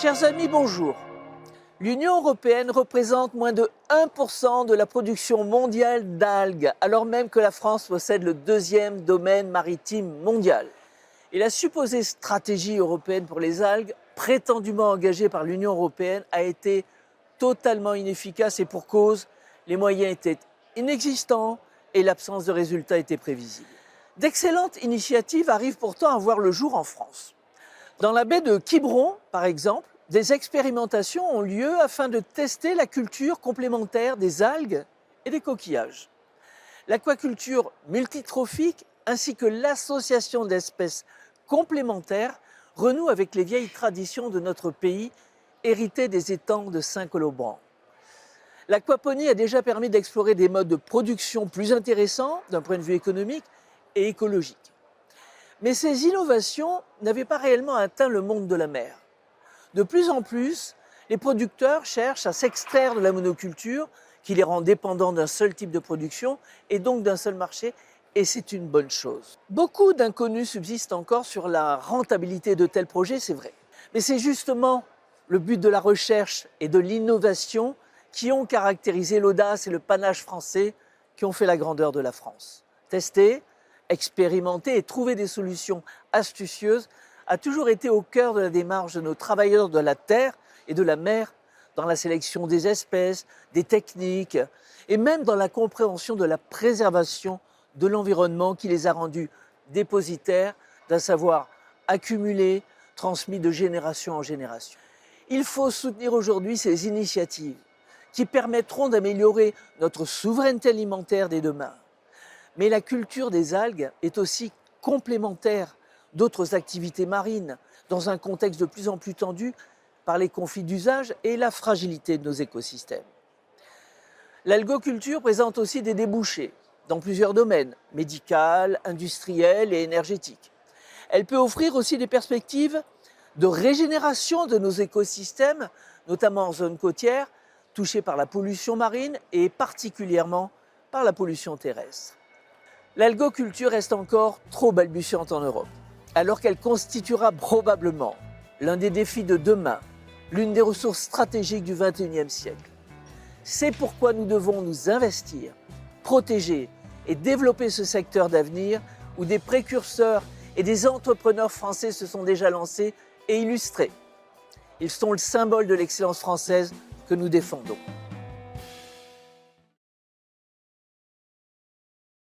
Chers amis, bonjour. L'Union européenne représente moins de 1% de la production mondiale d'algues, alors même que la France possède le deuxième domaine maritime mondial. Et la supposée stratégie européenne pour les algues, prétendument engagée par l'Union européenne, a été totalement inefficace et pour cause, les moyens étaient inexistants et l'absence de résultats était prévisible. D'excellentes initiatives arrivent pourtant à voir le jour en France. Dans la baie de Quiberon, par exemple, des expérimentations ont lieu afin de tester la culture complémentaire des algues et des coquillages. L'aquaculture multitrophique ainsi que l'association d'espèces complémentaires renouent avec les vieilles traditions de notre pays, héritées des étangs de Saint-Colomban. L'aquaponie a déjà permis d'explorer des modes de production plus intéressants d'un point de vue économique et écologique. Mais ces innovations n'avaient pas réellement atteint le monde de la mer. De plus en plus, les producteurs cherchent à s'extraire de la monoculture qui les rend dépendants d'un seul type de production et donc d'un seul marché, et c'est une bonne chose. Beaucoup d'inconnus subsistent encore sur la rentabilité de tels projets, c'est vrai. Mais c'est justement le but de la recherche et de l'innovation qui ont caractérisé l'audace et le panache français qui ont fait la grandeur de la France. Tester, expérimenter et trouver des solutions astucieuses a toujours été au cœur de la démarche de nos travailleurs de la terre et de la mer dans la sélection des espèces, des techniques et même dans la compréhension de la préservation de l'environnement qui les a rendus dépositaires d'un savoir accumulé, transmis de génération en génération. Il faut soutenir aujourd'hui ces initiatives qui permettront d'améliorer notre souveraineté alimentaire dès demain. Mais la culture des algues est aussi complémentaire d'autres activités marines dans un contexte de plus en plus tendu par les conflits d'usage et la fragilité de nos écosystèmes. L'algoculture présente aussi des débouchés dans plusieurs domaines, médical, industriel et énergétique. Elle peut offrir aussi des perspectives de régénération de nos écosystèmes, notamment en zone côtière, touchée par la pollution marine et particulièrement par la pollution terrestre. L'algoculture reste encore trop balbutiante en Europe, alors qu'elle constituera probablement l'un des défis de demain, l'une des ressources stratégiques du XXIe siècle. C'est pourquoi nous devons nous investir, protéger et développer ce secteur d'avenir où des précurseurs et des entrepreneurs français se sont déjà lancés et illustrés. Ils sont le symbole de l'excellence française que nous défendons.